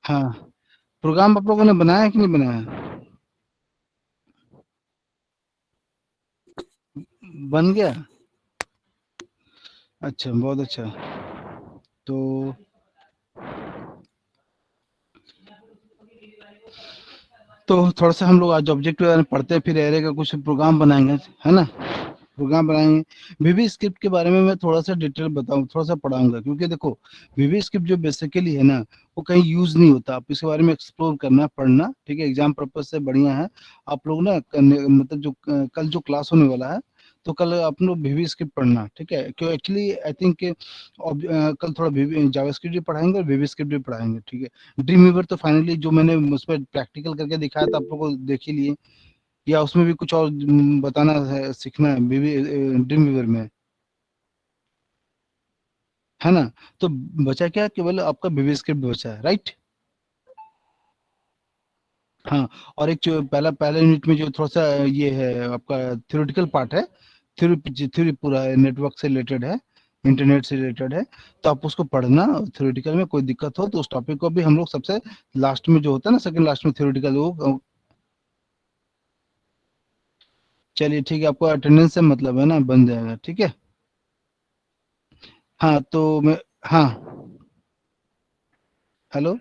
हाँ, प्रोग्राम आप लोगों ने बनाया है कि नहीं बनाया? बन गया? अच्छा, बहुत अच्छा। तो थोड़ा सा हम लोग आज ऑब्जेक्ट पढ़ते हैं, फिर एरे का कुछ प्रोग्राम बनाएंगे, है ना? प्रोग्राम बनाएंगे। वीवी स्क्रिप्ट के बारे में मैं थोड़ा सा डिटेल बताऊं, थोड़ा सा पढ़ाऊंगा, क्योंकि देखो वीवी स्क्रिप्ट जो बेसिकली है ना, वो कहीं यूज नहीं होता। आप इसके बारे में एक्सप्लोर करना, पढ़ना, ठीक है? एग्जाम पर्पज से बढ़िया है। आप लोग ना मतलब जो कल जो क्लास होने वाला है, तो कल आप लोग वीवी स्क्रिप्ट पढ़ना, ठीक है? क्यों एक्चुअली आई थिंक कल थोड़ा वीवी जावास्क्रिप्ट भी पढ़ाएंगे और वीवी स्क्रिप्ट भी पढ़ाएंगे, ठीक है? ड्रीम वीवर तो फाइनली जो मैंने उस पर प्रैक्टिकल करके दिखाया था, आप लोग को देख ही लिए। या उसमें भी कुछ और बताना है, सीखना है बीवी ड्रीम वीवर में, है ना? तो बचा क्या, केवल आपका बीवी स्क्रिप्ट बचा है, राइट? हाँ। और एक जो पहला पहले यूनिट में जो थोड़ा सा ये है आपका थ्योरेटिकल पार्ट है, थ्योरी थ्योरी पूरा नेटवर्क से रिलेटेड है, इंटरनेट से रिलेटेड है। तो आप उसको पढ़ना, थ्योरेटिकल में कोई दिक्कत हो तो उस टॉपिक को भी हम लोग सबसे लास्ट में जो होता है ना, सेकंड लास्ट में थ्योरेटिकल वो। चलिए ठीक है, आपको अटेंडेंस से मतलब है ना, बन जाएगा, ठीक है? हाँ तो मैं, हाँ, हेलो,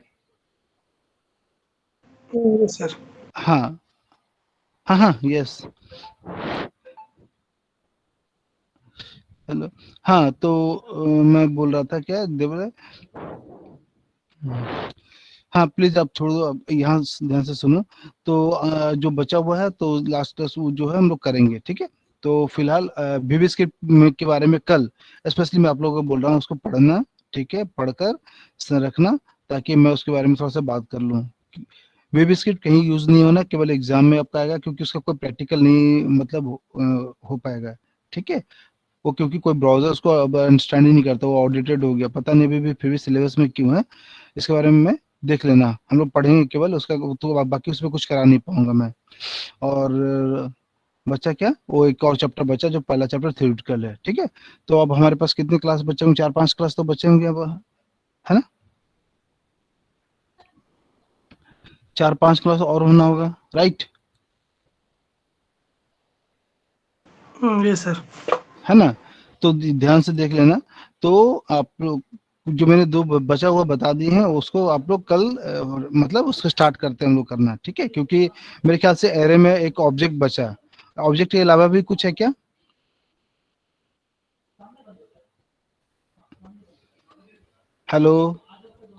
सर। हाँ, हाँ, हाँ, यस, हेलो। हाँ तो मैं बोल रहा था क्या देवर। हाँ प्लीज आप छोड़ दो, अब यहाँ ध्यान से सुनो। तो जो बचा हुआ है तो लास्ट क्लास वो जो है हम लोग करेंगे, ठीक है? तो फिलहाल बीबी स्क्रिप्ट के बारे में कल स्पेशली मैं आप लोगों को बोल रहा हूँ, उसको पढ़ना, ठीक है? पढ़कर रखना, ताकि मैं उसके बारे में थोड़ा सा बात कर लूँ। वेब स्क्रिप्ट कहीं यूज नहीं होना, केवल एग्जाम में आपका आएगा, क्योंकि उसका कोई प्रैक्टिकल नहीं मतलब हो पाएगा, ठीक है? वो क्योंकि कोई ब्राउजर उसको अब अंडरस्टैंड ही नहीं करता, वो आउटडेटेड हो गया, पता नहीं अभी भी फिर भी सिलेबस में क्यों है। इसके बारे में मैं देख लेना, हम लोग पढ़ेंगे केवल उसका, तो बाकी उसमें कुछ करा नहीं पाऊंगा मैं। और बच्चा क्या, वो एक और चैप्टर बचा, जो पहला चैप्टर थ्योरेटिकल है, ठीक है? तो अब हमारे पास कितने क्लास बचे होंगे? 4-5 क्लास तो बचे होंगे अब, है ना? 4-5 क्लास और होना होगा, राइट? ये सर। है ना? तो ध्यान से देख लेना। तो आप लोग जो मैंने दो बचा हुआ बता दिए हैं, उसको आप लोग कल मतलब उसको स्टार्ट करते हैं हम लोग करना, ठीक है? क्योंकि मेरे ख्याल से एरे में एक ऑब्जेक्ट बचा, ऑब्जेक्ट के अलावा भी कुछ है क्या? हेलो,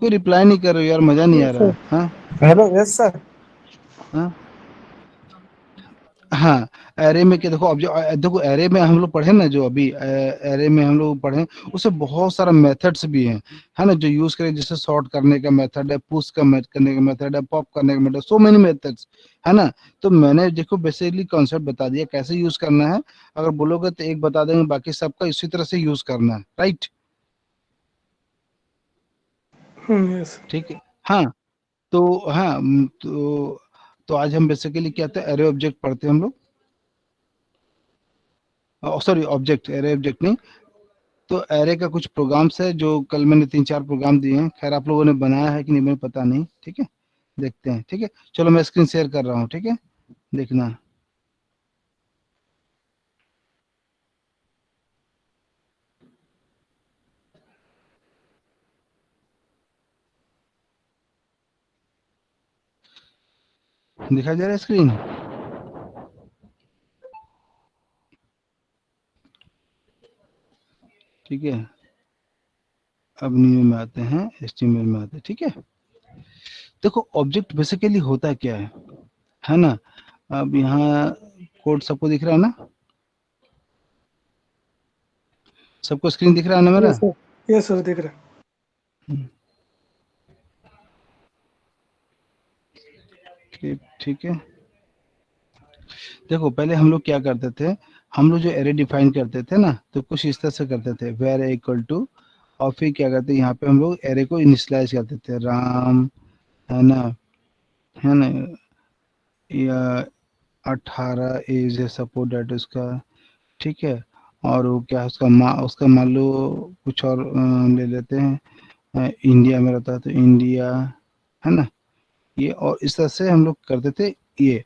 कोई रिप्लाई नहीं कर रहे हो यार, मजा नहीं आ यस रहा सर। है, हाँ? Hello, yes sir. हाँ, हाँ। एरे में क्या, देखो ऑब्जेक्ट, देखो एरे में हम लोग पढ़े ना, जो अभी एरे में हम लोग पढ़े, उससे बहुत सारा मेथड्स भी हैं, है ना? जो यूज करें, जैसे सॉर्ट करने का मेथड है, पुश करने का मेथड है, पॉप करने का मेथड, सो मेनी मेथड्स, है ना? तो मैंने देखो बेसिकली कॉन्सेप्ट बता दिया कैसे यूज करना है। अगर बोलोगे तो एक बता देंगे, बाकी सबका इसी तरह से यूज करना है, राइट? यस। ठीक है। हाँ तो हाँ तो आज हम बेसिकली क्या होता है, एरे ऑब्जेक्ट पढ़ते हैं हम लोग, सॉरी ऑब्जेक्ट, एरे ऑब्जेक्ट नहीं। तो एरे का कुछ प्रोग्राम्स है, जो कल मैंने 3-4 प्रोग्राम दिए हैं, खैर आप लोगों ने बनाया है कि नहीं मुझे पता नहीं, ठीक है? देखते हैं, ठीक है? चलो मैं स्क्रीन शेयर कर रहा हूँ, ठीक है? देखना, दिखाई दे रहा है स्क्रीन? ठीक है, अब न्यू में आते हैं, एचटीएमएल में आते हैं, ठीक है? देखो ऑब्जेक्ट बेसिकली होता क्या है ना? अब यहाँ कोड सबको दिख रहा है ना? सबको स्क्रीन दिख रहा है ना मेरा? Yes sir. यस सर, दिख रहा ठीक, ठीक है। देखो पहले हम लोग क्या करते थे, हम लोग जो एरे डिफाइन करते थे ना, तो कुछ इस तरह से करते थे, वेर इक्वल टू, और फिर क्या करते हैं, यहाँ पे हम लोग एरे को इनिशियलाइज करते थे, राम, है ना? है ना? या 18 एज है सपोज डेट उसका, ठीक है? और वो क्या है, उसका मान लो कुछ और ले लेते हैं, इंडिया में रहता है तो इंडिया, है ना। ये और इस तरह से हम लोग करते थे। ये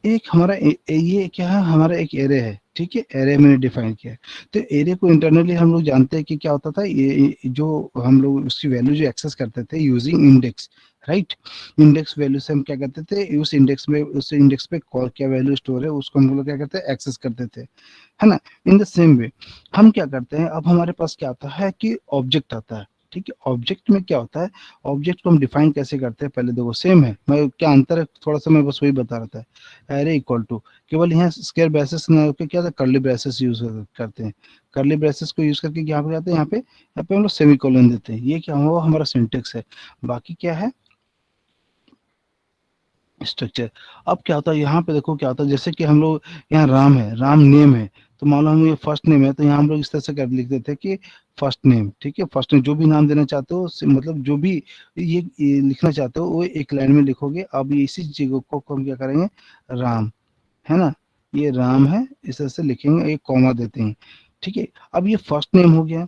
एक हमारा ये क्या है, हमारा एक एरे है, ठीक है, एरे मैंने डिफाइन किया है। तो एरे को इंटरनली हम लोग जानते हैं कि क्या होता था, ये जो हम लोग उसकी वैल्यू जो एक्सेस करते थे using index, right. Index value से हम क्या करते थे, उस इंडेक्स पे कौन क्या वैल्यू स्टोर है उसको हम लोग क्या करते हैं, एक्सेस करते थे, है ना। इन द सेम वे हम क्या करते हैं, अब हमारे पास क्या आता है कि ऑब्जेक्ट आता है, ठीक है। ऑब्जेक्ट में क्या होता है, ऑब्जेक्ट को हम डिफाइन कैसे करते हैं, पहले देखो सेम है, मैं क्या अंतर है थोड़ा सा मैं बस वही बता रहा था। एरे इक्वल टू, केवल यहाँ स्क्वायर ब्रेसेस ना होकर क्या था, कर्ली ब्रेसेस यूज करते हैं। कर्ली ब्रेसेस को यूज करके यहाँ पे जाते हैं, यहाँ पे हम लोग सेमी कोलन देते हैं, ये क्या हुआ, हमारा सिंटेक्स है। बाकी क्या है, स्ट्रक्चर। अब क्या होता है यहाँ पे, देखो क्या होता है, जैसे कि हम लोग यहाँ राम है, राम नेम है, तो मान लो हम ये फर्स्ट नेम है, तो यहाँ हम लोग इस तरह से कर लिख देते हैं कि फर्स्ट नेम, ठीक है। फर्स्ट नेम जो भी नाम देना चाहते हो मतलब जो भी ये लिखना चाहते हो वो एक लाइन में लिखोगे। अब ये इसी जगह को हम क्या करेंगे, राम, है ना, ये राम है, इस तरह से लिखेंगे, एक कॉमा देते हैं, ठीक है। अब ये फर्स्ट नेम हो गया।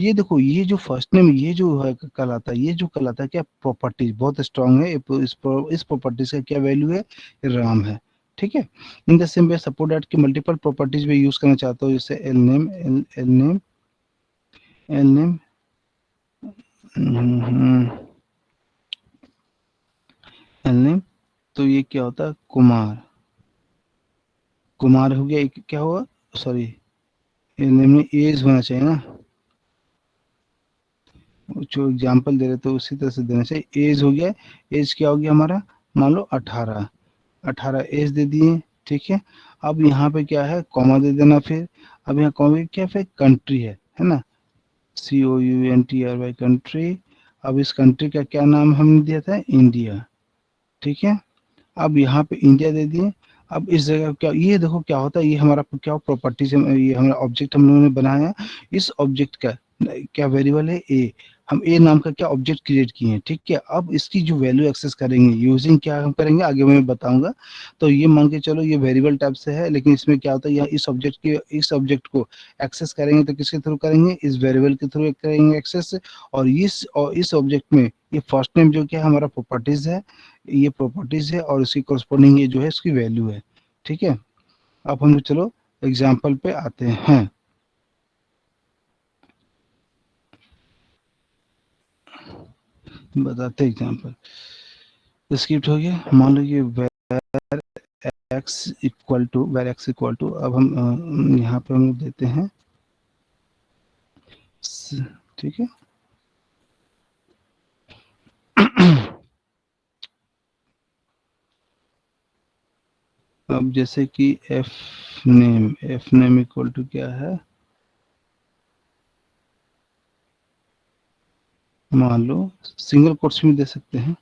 ये देखो ये जो फर्स्ट नेम ये जो है कहलाता है, ये जो कहलाता है क्या, प्रॉपर्टीज बहुत स्ट्रांग है। इस प्रॉपर्टीज का क्या वैल्यू है, ये राम है, ठीक है। In the same way support that की मल्टीपल प्रॉपर्टीज में यूज करना चाहते हो, जैसे L name, L name, L name, L name, तो ये क्या होता है, कुमार, कुमार हो गया। एक क्या हुआ, सॉरी, एल नेम में एज होना चाहिए ना, जो एग्जाम्पल दे रहे थे उसी तरह से देना चाहिए। एज हो गया, एज क्या हो गया हमारा, मान लो 18, 18 एज दे दिए, ठीक है। अब यहाँ पे क्या है, कॉमा दे देना फिर। अब यहाँ कॉमा क्या, फिर कंट्री है ना, COUNTRY कंट्री। अब इस कंट्री का क्या नाम हमने दिया था, इंडिया, ठीक है। अब यहाँ पे इंडिया दे दिए। अब इस जगह क्या, ये देखो क्या होता है, ये हमारा क्या प्रॉपर्टीज, ये हमारा ऑब्जेक्ट हम लोगों ने बनाया है। इस ऑब्जेक्ट का क्या वेरिएबल है, ए। हम ए नाम का क्या ऑब्जेक्ट क्रिएट किए हैं, ठीक है। अब इसकी जो वैल्यू एक्सेस करेंगे यूजिंग क्या हम करेंगे, आगे मैं बताऊंगा। तो ये मान के चलो ये वेरिएबल टाइप से है, लेकिन इसमें क्या होता है, यह इस ऑब्जेक्ट को एक्सेस करेंगे तो किसके थ्रू करेंगे, इस वेरिएबल के थ्रू करेंगे एक्सेस। और इस ऑब्जेक्ट में ये फर्स्ट नेम जो क्या हमारा प्रॉपर्टीज है, ये प्रॉपर्टीज है, और उसकी कोरस्पॉन्डिंग ये जो है इसकी वैल्यू है, ठीक है। अब हम चलो एग्जाम्पल पे आते हैं, बताते एग्जाम्पल। स्क्रिप्ट हो गया, मान लो ये वेर एक्स इक्वल टू, अब हम यहाँ पे हम देते हैं ठीक है। अब जैसे कि एफ नेम इक्वल टू क्या है, मान लो सिंगल कोट्स में दे सकते हैं,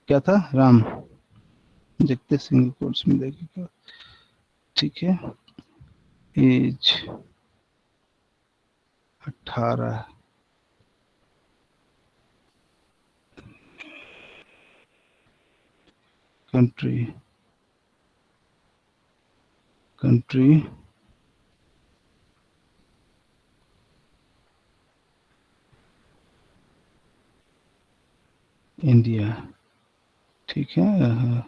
क्या था, राम, देखते सिंगल कोट्स में देखे क्या, ठीक है। एज 18, कंट्री, कंट्री इंडिया, ठीक है।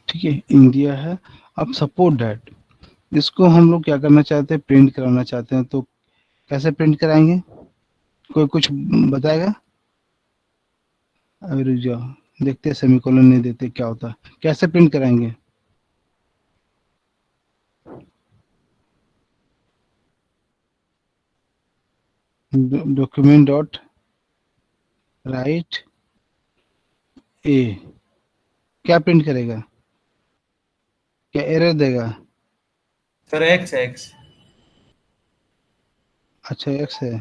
ठीक है, इंडिया है। अब सपोर्ट दैट, इसको हम लोग क्या करना चाहते हैं, प्रिंट कराना चाहते हैं, तो कैसे प्रिंट कराएंगे, कोई कुछ बताएगा, अभी रुक जाओ देखते हैं, सेमीकोलन नहीं देते क्या होता, कैसे प्रिंट कराएंगे, डॉक्यूमेंट डॉट राइट ए, क्या प्रिंट करेगा, क्या एरर देगा, सर एक्स एक्स। अच्छा एक्स है,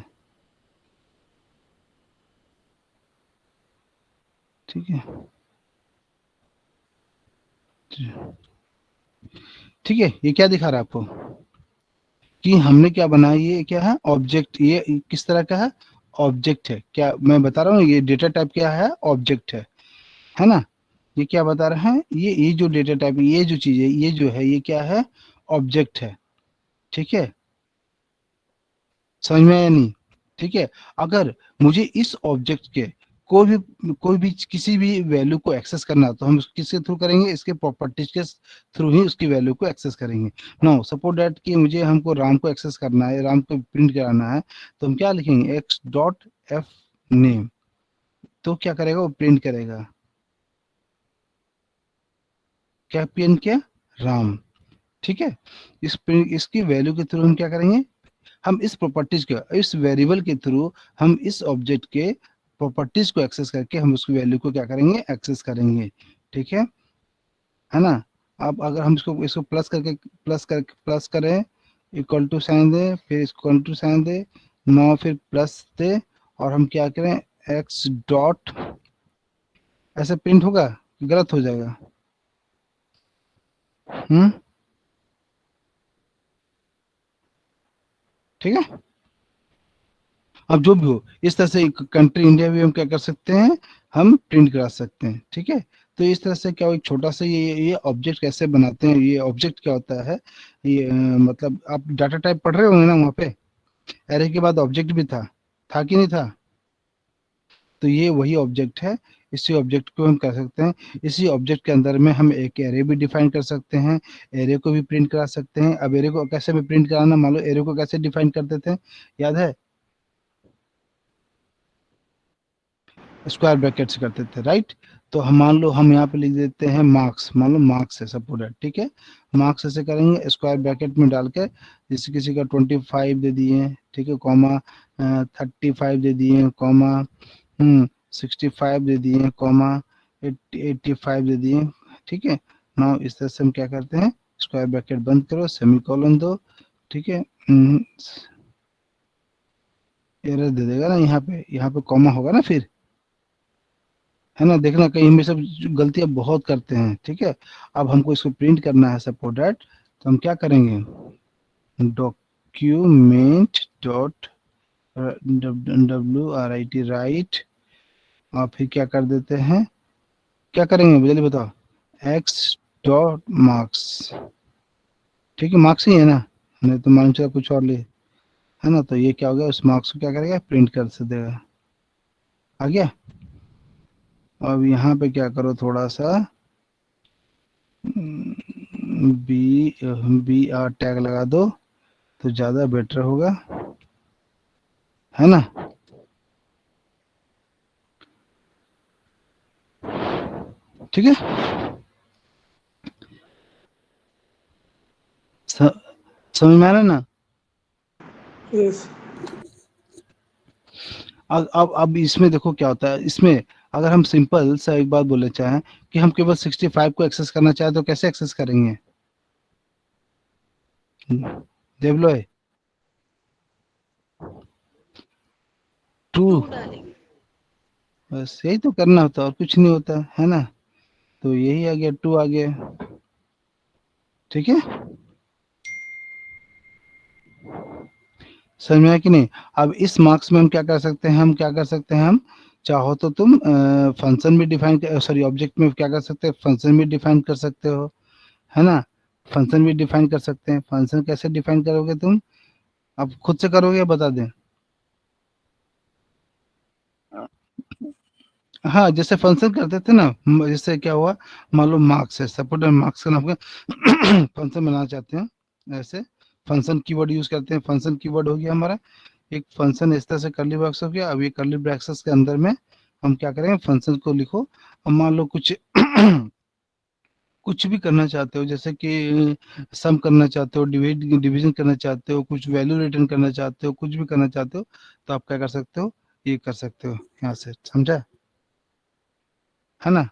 ठीक है, ठीक है। ये क्या दिखा रहा है आपको कि हमने क्या बनाया, ये क्या है, ऑब्जेक्ट, ये किस तरह का है, ऑब्जेक्ट है, क्या मैं बता रहा हूँ, ये डेटा टाइप क्या है, ऑब्जेक्ट है ना। ये क्या बता रहे हैं, ये जो डेटा टाइप, ये जो चीज है, ये जो है, ये क्या है, ऑब्जेक्ट है, ठीक है। समझ में आया नहीं? ठीक है, अगर मुझे इस ऑब्जेक्ट के कोई भी किसी भी वैल्यू को एक्सेस करना है तो हम किसके थ्रू करेंगे, इसके प्रॉपर्टीज के थ्रू ही उसकी वैल्यू को एक्सेस करेंगे। नाउ सपोज दैट कि मुझे हमको राम को एक्सेस करना है, राम को प्रिंट कराना है, तो हम क्या लिखेंगे, एक्स डॉट एफ नेम, तो क्या करेगा, वो प्रिंट करेगा, क्या प्रिंट किया, राम। ठीक है, इसकी वैल्यू के थ्रू हम क्या करेंगे, हम इस प्रॉपर्टीज के, इस वेरिएबल के थ्रू हम इस ऑब्जेक्ट के प्रॉपर्टीज को एक्सेस करके हम उसकी वैल्यू को क्या करेंगे, एक्सेस करेंगे। ठीक है ना? अब अगर हम इसको प्लस करें, इक्वल टू साइन दे, फिर इक्वल टू साइन दे, 9 फिर प्लस दे, और हम क्या करें, एक्स डॉट, ऐसे प्रिंट होगा, गलत हो जाएगा? हम्म, ठीक है। अब जो भी हो, इस तरह से कंट्री इंडिया भी हम क्या कर सकते हैं, हम प्रिंट करा सकते हैं। ठीक है, तो इस तरह से क्या, एक छोटा सा ये ऑब्जेक्ट कैसे बनाते हैं, ये ऑब्जेक्ट क्या होता है, ये मतलब आप डाटा टाइप पढ़ रहे होंगे ना वहाँ पे, एरे के बाद ऑब्जेक्ट भी था कि नहीं था? तो ये वही ऑब्जेक्ट है, इसी ऑब्जेक्ट को हम कर सकते हैं, इसी ऑब्जेक्ट के अंदर में हम एक एरे भी डिफाइन कर सकते हैं, एरे को भी प्रिंट करा सकते हैं। अब एरे को कैसे में प्रिंट कराना, मान लो एरे को कैसे डिफाइन करते थे, याद है? स्क्वायर ब्रैकेट से करते थे, राइट? तो हम मान लो हम यहाँ पे लिख देते हैं मार्क्स, मान लो मार्क्स है सपोज, ठीक है, मार्क्स ऐसे करेंगे स्क्वायर ब्रैकेट में डाल के, जैसे किसी का 25 दे दिए, ठीक है, कॉमा 35 दे दिए, कॉमा 65 दे दिए, कॉमा 85 दे दिए। ठीक है, नाउ इस तरह से हम क्या करते हैं, स्क्वायर ब्रैकेट बंद करो, सेमीकोलन दो, ठीक है, एरर दे देगा ना, यहाँ पे कॉमा होगा ना फिर, है ना? देखना कहीं हम ये सब गलतियां बहुत करते हैं। ठीक है, अब हमको इसको प्रिंट करना है सपोज दैट, तो हम क्या करेंगे, डॉक्यूमेंट डॉट WRIT राइट, और फिर क्या कर देते हैं, क्या करेंगे जल्दी बताओ, एक्स डॉट मार्क्स, ठीक है, मार्क्स ही है ना, नहीं तो मान चला कुछ और ले, है ना? तो ये क्या हो गया, उस मार्क्स को क्या करेगा, प्रिंट कर से देगा, आ गया। अब यहाँ पे क्या करो, थोड़ा सा बी BR टैग लगा दो तो ज्यादा बेटर होगा, है ना? ठीक है, स- समझ में आ रहा है ना? यस अब इसमें देखो क्या होता है, इसमें अगर हम सिंपल सा एक बात बोले चाहें कि हम केवल 65 को एक्सेस करना चाहें तो कैसे एक्सेस करेंगे, देख लो, टू, बस यही तो करना होता है और कुछ नहीं होता, है ना? तो यही आ गया, 2 आ गया। ठीक है, समझ में आया कि नहीं? अब इस मार्क्स में हम क्या कर सकते हैं, हम क्या कर सकते हैं, हम चाहो तो तुम फंक्शन भी डिफाइन, सॉरी ऑब्जेक्ट में क्या कर सकते हैं, फंक्शन भी डिफाइन कर सकते हो, है ना? फंक्शन भी डिफाइन कर सकते हैं, फंक्शन कैसे डिफाइन करोगे तुम, अब खुद से करोगे या बता दें? हाँ, जैसे फंक्शन करते थे ना, जैसे क्या हुआ, मान लो मार्क्स है, सपोज मार्क्स का नाम का फंक्शन बनाना चाहते हैं, ऐसे फंक्शन कीवर्ड यूज करते हैं, फंक्शन कीवर्ड हो गया हमारा एक फंक्शन, इस तरह से कर्ली ब्रैकेट्स हो गया। अब ये कर्ली ब्रैकेट्स के अंदर में हम क्या करेंगे, फंक्शन को लिखो। अब मान लो कुछ कुछ भी करना चाहते हो, जैसे कि सम करना चाहते हो, डिवीजन करना चाहते हो, कुछ वैल्यू रिटर्न करना चाहते हो, कुछ भी करना चाहते हो, तो आप क्या कर सकते हो, ये कर सकते हो यहाँ से, समझा, है ना?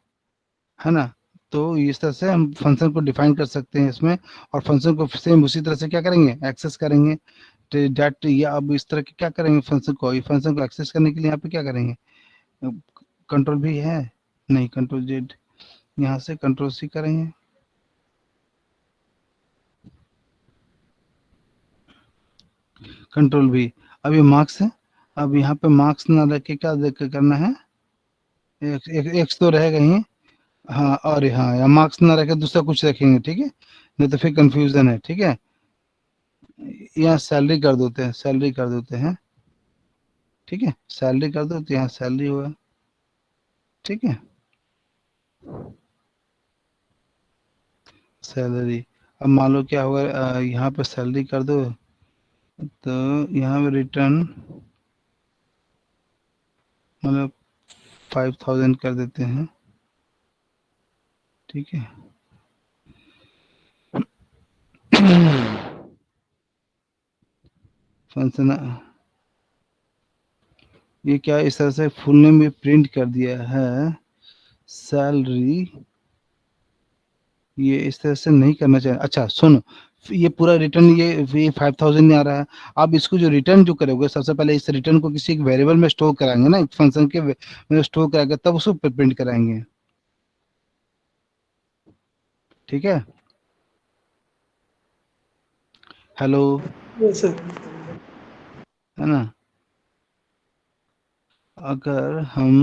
है ना? तो इस तरह से हम फंक्शन को डिफाइन कर सकते हैं इसमें, और फंक्शन को सेम उसी तरह से क्या करेंगे, एक्सेस करेंगे। तो डेट या अब इस तरह के क्या करेंगे, फंक्शन को, ये फंक्शन को एक्सेस करने के लिए यहाँ पे क्या करेंगे, कंट्रोल भी है, नहीं कंट्रोल जेड, यहाँ से कंट्रोल सी करेंगे, कंट्रोल भी। अब ये मार्क्स है, अब यहाँ पे मार्क्स ना रख के क्या देख के करना है, एक तो रहेगा ही, हाँ, और हाँ, या मार्क्स ना रखे दूसरा कुछ रखेंगे, ठीक है, नहीं तो फिर कंफ्यूजन है। ठीक है, यहाँ सैलरी कर देते हैं, सैलरी कर देते हैं, ठीक है, सैलरी कर दो तो यहाँ सैलरी हुआ, ठीक है, सैलरी। अब मान लो क्या होगा, यहाँ पे सैलरी कर दो तो यहाँ पे रिटर्न मतलब 5000 कर देते हैं, ठीक है। फंक्शन ये क्या इस तरह से फुल नेम भी प्रिंट कर दिया है, सैलरी, ये इस तरह से नहीं करना चाहिए। अच्छा सुनो, ये पूरा रिटर्न ये 5000 नहीं आ रहा है। आप इसको जो रिटर्न जो करोगे, सबसे पहले इस रिटर्न को किसी एक वेरिएबल में स्टोर कराएंगे ना, एक फंक्शन के में स्टोर कराएंगे, तब उसको प्रिंट कराएंगे, ठीक है। Hello, Yes, sir. है ना। अगर हम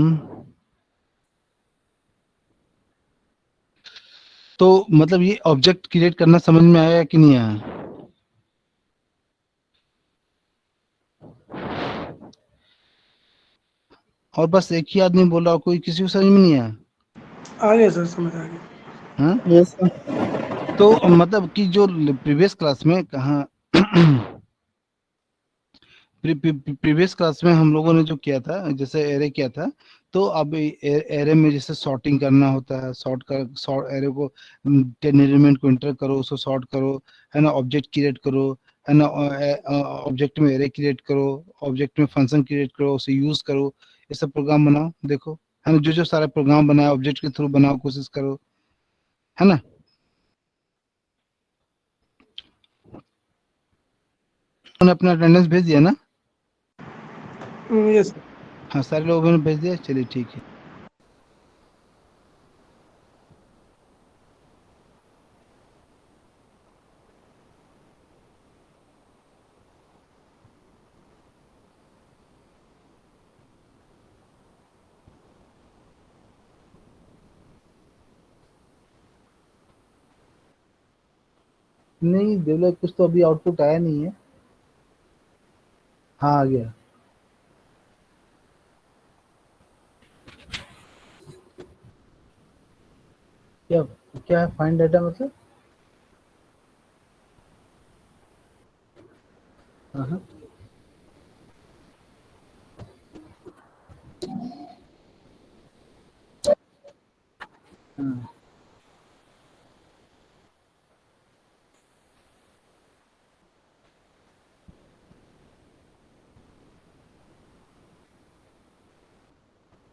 तो मतलब ये ऑब्जेक्ट क्रिएट करना समझ में आया कि नहीं आया? और बस एक ही आदमी बोल रहा, कोई किसी को समझ में नहीं आया? आ गया सर, समझ आ गया। हाँ, यस सर। तो मतलब कि जो प्रीवियस क्लास में कहा प्रीवियस क्लास में हम लोगों ने जो किया था, जैसे एरे किया था, तो अब एरे में जैसे सॉर्टिंग करना होता है, सॉर्ट एरे को 10 एलिमेंट को इंटर करो, उसको सॉर्ट करो, है ना, ऑब्जेक्ट क्रिएट करो, है ना, ऑब्जेक्ट में एरे क्रिएट करो, ऑब्जेक्ट में फंक्शन क्रिएट करो, उसे यूज करो, ये सब प्रोग्राम बनाओ, देखो, है ना, जो जो सारा प्रोग्राम बनाया ऑब्जेक्ट के थ्रू बनाओ, कोशिश करो, है ना। उन्होंने अपना अटेंडेंस भेज दिया ना? Yes sir. हाँ, सारे लोगों ने भेज दिया, चलिए ठीक है। नहीं देवला, कुछ तो अभी आउटपुट आया नहीं है। हाँ आ गया। क्या, क्या है फाइंड डाटा मतलब? हाँ हाँ। हाँ।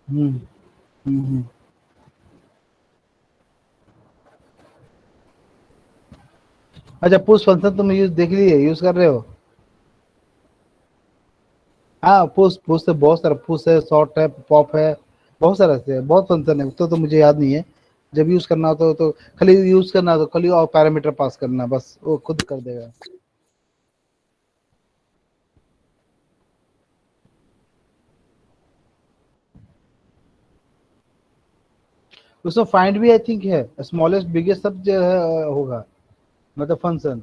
हम्म हम्म। अच्छा, पुश फंक्शन तुम यूज देख लिए, यूज कर रहे हो? हाँ, पुश पुश से बहुत सारा, पुश है, शॉर्ट है, पॉप है, बहुत सारा से बहुत फंक्शन है, तो मुझे याद नहीं है। जब यूज करना हो तो खाली यूज करना, तो खाली और पैरामीटर पास करना, बस वो खुद कर देगा। उसमें फाइंड भी आई थिंक है, स्मॉलेस्ट बिगेस्ट सब जो है होगा, मतलब फंक्शन।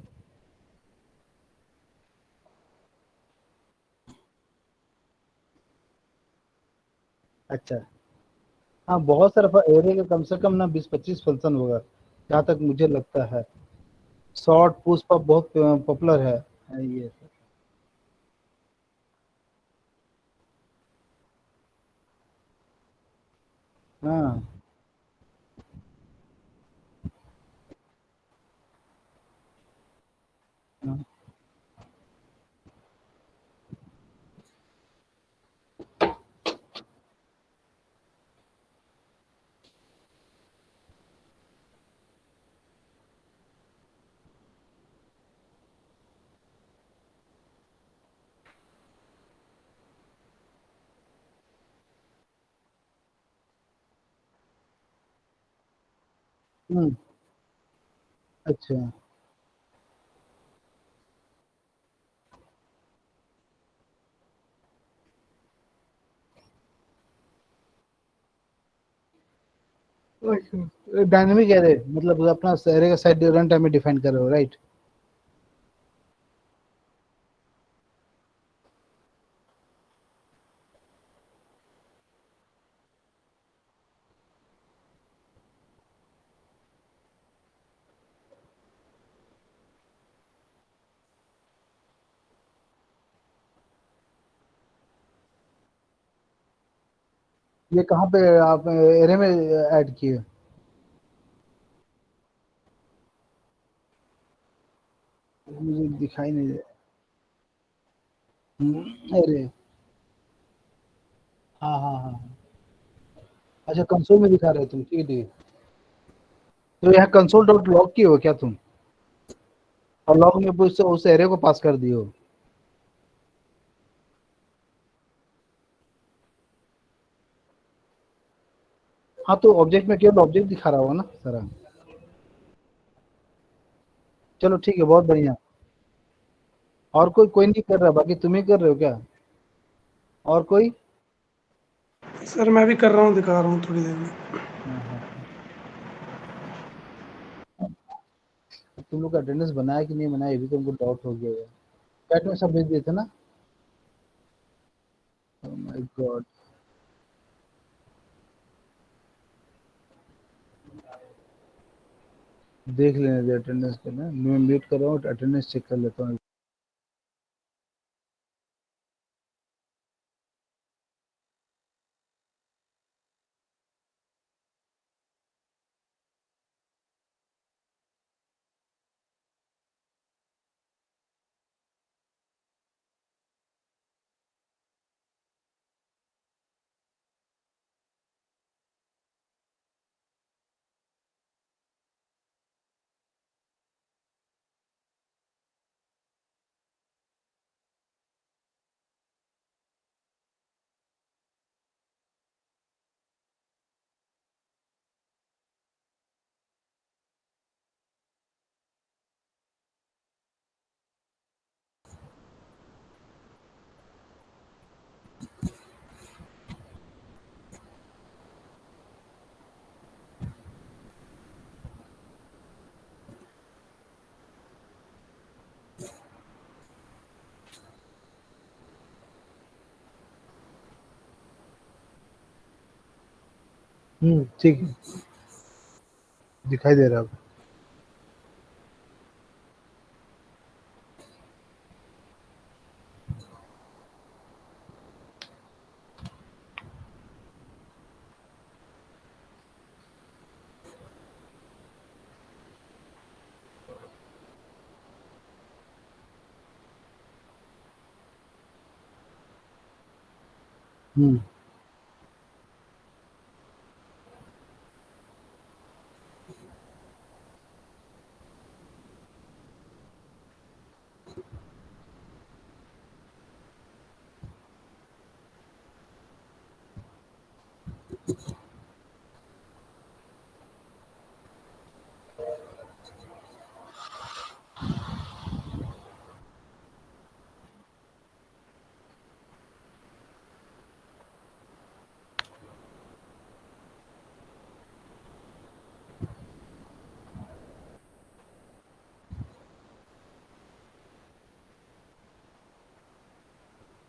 अच्छा। हाँ, बहुत सारा एरे का कम से कम ना 20-25 फंक्शन होगा, जहाँ तक मुझे लगता है। शॉर्ट पुश पॉप बहुत पॉपुलर है ये। हाँ हाँ। हम्म। अच्छा। डायनेमिक एरे मतलब अपना एरे का साइड रन टाइम में डिफाइन कर रहे हो, राइट? ये कहाँ पे आप एरे में ऐड किए? मुझे दिखाई नहीं दे। अरे हाँ हाँ हाँ हाँ। अच्छा कंसोल में दिखा रहे हो तुम, ठीक है ठीक है। तो यहाँ कंसोल डॉट लॉग किए हो क्या तुम? और लॉग में उस एरे को पास कर दिए हो? हाँ तो ऑब्जेक्ट में केवल ऑब्जेक्ट दिखा रहा होगा ना सारा। चलो ठीक है, बहुत बढ़िया। और कोई कोई नहीं कर रहा, बाकी तुम ही कर रहे हो क्या? और कोई? सर मैं भी कर रहा हूँ, दिखा रहा हूँ थोड़ी देर में। हाँ हाँ। तुम लोग का अटेंडेंस बनाया कि नहीं बनाया, ये भी तुमको डाउट हो गया है। चैट में सब भेज दिए थे ना? Oh my God. देख लेने दे अटेंडेंस को ना, मैं म्यूट कर रहा हूँ, अटेंडेंस चेक कर लेता हूँ। ठीक है, दिखाई दे रहा है अब। हम्म।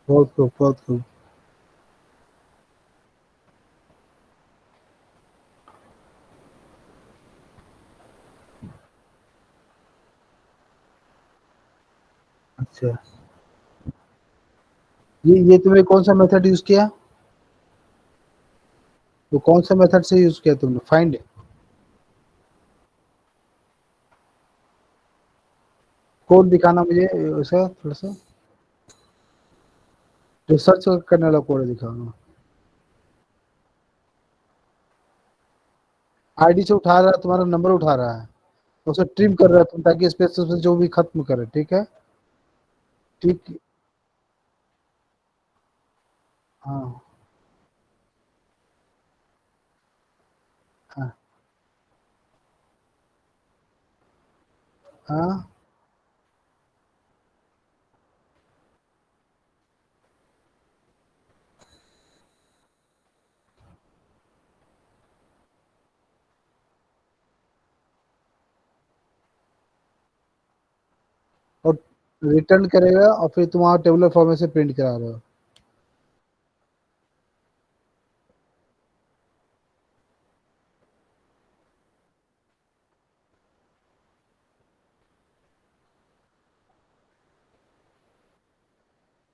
बहुत खूब बहुत खूब। अच्छा, ये तुमने कौन सा मेथड यूज किया? तो कौन सा मेथड से यूज किया तुमने, फाइंड? कोड दिखाना मुझे उसका थोड़ा सा, रिसर्च करने वाला कोड दिखाना। आईडी से उठा रहा है, तुम्हारा नंबर उठा रहा है, उसे ट्रिम कर रहा है तुम, ताकि स्पेस से जो भी खत्म करे, ठीक है? ठीक। हाँ हाँ हाँ। और रिटर्न करेगा, और फिर तुम वहाँ टेबलर फॉर्मेट से प्रिंट करा रहे हो।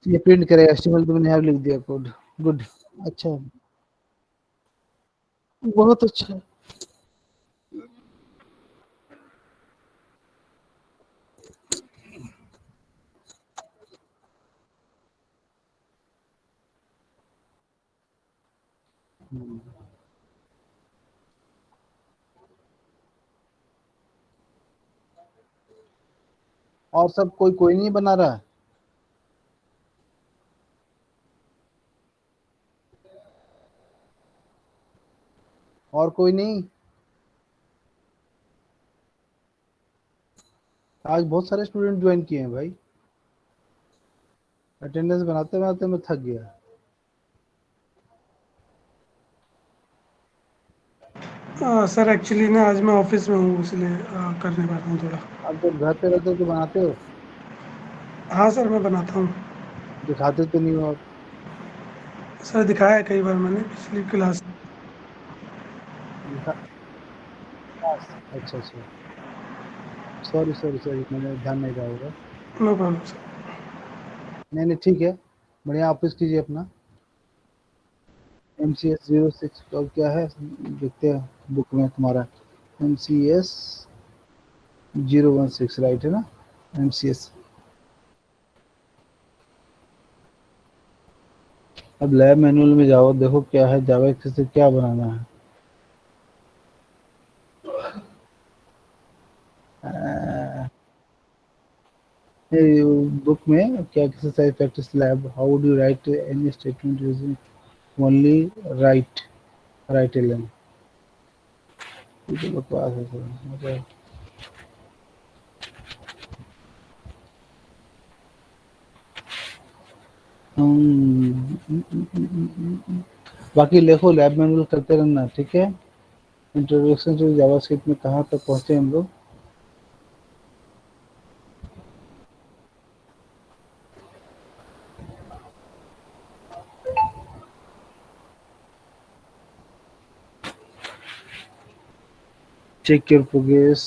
ये प्रिंट करेगा, एचटीएमएल तुमने यहाँ लिख दिया कोड। गुड। अच्छा। बहुत अच्छा। और सब कोई कोई नहीं बना रहा है? और कोई नहीं? आज बहुत सारे स्टूडेंट ज्वाइन किए हैं भाई। अटेंडेंस बनाते बनाते मैं थक गया। सर एक्चुअली ना आज मैं ऑफिस में हूँ इसलिए करने पाता हूँ थोड़ा। आप जब घर पे रहते हो तो बनाते हो? हाँ सर मैं बनाता हूँ। दिखाते तो नहीं हो आप। सर दिखाया है कई बार मैंने पिछली क्लास में। दिखा। अच्छा अच्छा। सॉरी सॉरी सॉरी, मैंने ध्यान नहीं रहा होगा। No problem sir. नहीं नहीं ठीक है। बढ़िया, ऑफिस कीजिए अपना। MCS 06 और क्या है, देखते हैं बुक में तुम्हारा। MCS 016 राइट है ना? MCS। अब लैब मैनुअल में जाओ, देखो क्या है, जावा से क्या बनाना है। बुक में क्या, exercise practice lab, how do write any statement using only write, writeln. ये तो बकवास है सर, मतलब। बाकी देखो लैब मैनुअल करते रहना, ठीक है। इंट्रोडक्शन टू जावास्क्रिप्ट में कहाँ तक पहुंचे हम लोग? Check your progress.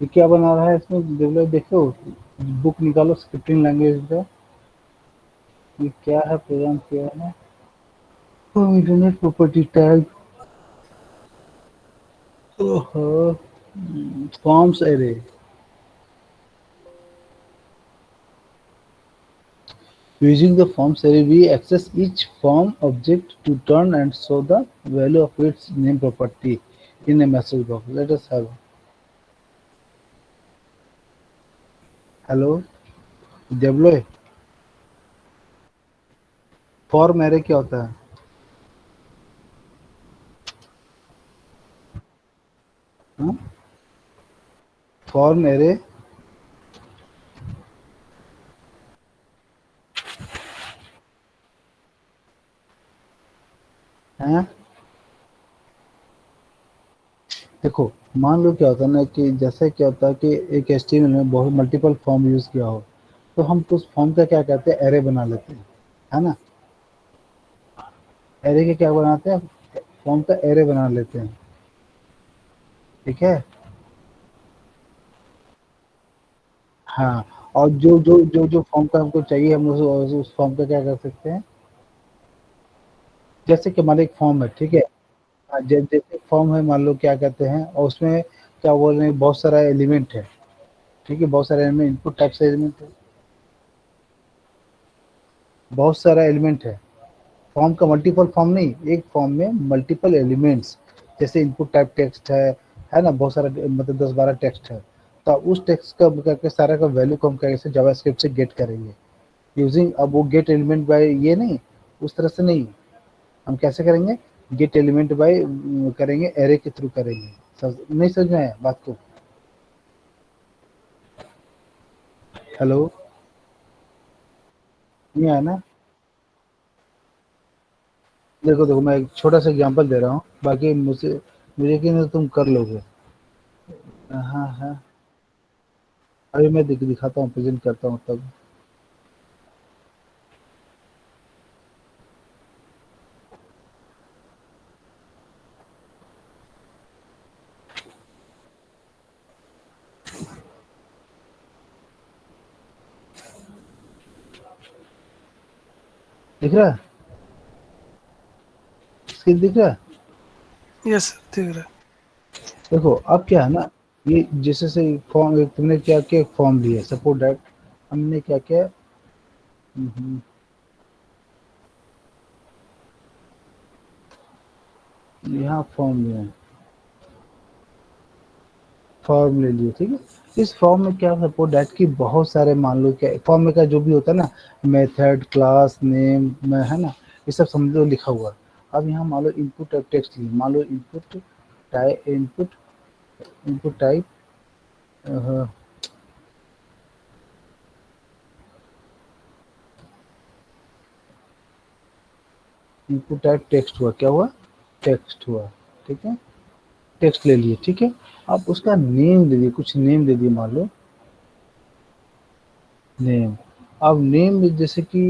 ये क्या बना रहा है इसमें, डेवलप देखो। बुक निकालो स्क्रिप्टिंग लैंग्वेज का। ये क्या है, प्रोग्राम क्या है? Internet property tag. ओहो। Forms array. Using the forms array, we access each form object to turn and show the value of its name property in a message box. Let us have. Hello, डेवलॉय। Form array क्या होता है? हाँ? Form array है। देखो, मान लो क्या होता है ना, कि जैसे क्या होता है कि एक HTML में बहुत मल्टीपल फॉर्म यूज किया हो, तो हम तो उस फॉर्म का क्या कहते हैं, एरे बना लेते हैं, है ना। एरे के क्या बनाते हैं, फॉर्म का एरे बना लेते हैं, ठीक है। हाँ। और जो फॉर्म का हमको चाहिए, हम उस फॉर्म का क्या कर सकते हैं, जैसे कि हमारा एक फॉर्म है, ठीक है। जैसे फॉर्म है, मान लो क्या कहते हैं, और उसमें क्या बोल रहे हैं, बहुत सारा एलिमेंट है, ठीक है, बहुत सारे एलिमेंट, इनपुट टाइप से एलिमेंट है, बहुत सारा एलिमेंट है। फॉर्म का मल्टीपल फॉर्म नहीं, एक फॉर्म में मल्टीपल एलिमेंट्स, जैसे इनपुट टाइप टेक्स्ट है ना, बहुत सारा, मतलब 10-12 टेक्स्ट है। तो उस टेक्स्ट का करके सारा का वैल्यू को हम कैसे जावास्क्रिप्ट से गेट करेंगे, यूजिंग, अब वो गेट एलिमेंट बाय ये नहीं, उस तरह से नहीं, हम कैसे करेंगे, गेट एलिमेंट बाय करेंगे, एरे के थ्रू करेंगे। नहीं समझ में आया बात को? हेलो, नहीं आया ना? देखो देखो, मैं एक छोटा सा एग्जांपल दे रहा हूँ, बाकी मुझे मुझे यकीन है तुम कर लोगे। हाँ हाँ। अभी मैं दिखाता हूँ, प्रेजेंट करता हूँ तब। दिख रहा है? स्क्रीन दिख रहा है? यस सर दिख रहा है। देखो अब क्या है ना, ये जैसे से फॉर्म तुमने क्या किया, फॉर्म लिया सपोर्ट दैट, हमने क्या किया, हम्म, यहाँ फॉर्म लिया, फॉर्म ले लिए, ठीक है। इस फॉर्म में क्या सपोर्ट दैट की बहुत सारे, मान लो क्या फॉर्म में का जो भी होता है ना, मेथड क्लास नेम में है ना, ये सब समझ लो लिखा हुआ है। अब यहाँ मान लो इनपुट टेक्स्ट ली, मान लो input type, input type, input type text हुआ, क्या हुआ, टेक्स्ट हुआ, ठीक है। टेक्स्ट ले लिए, ठीक है। अब उसका नेम दे दिए, कुछ नेम दे दिए, मान लो नेम। अब नेम में जैसे कि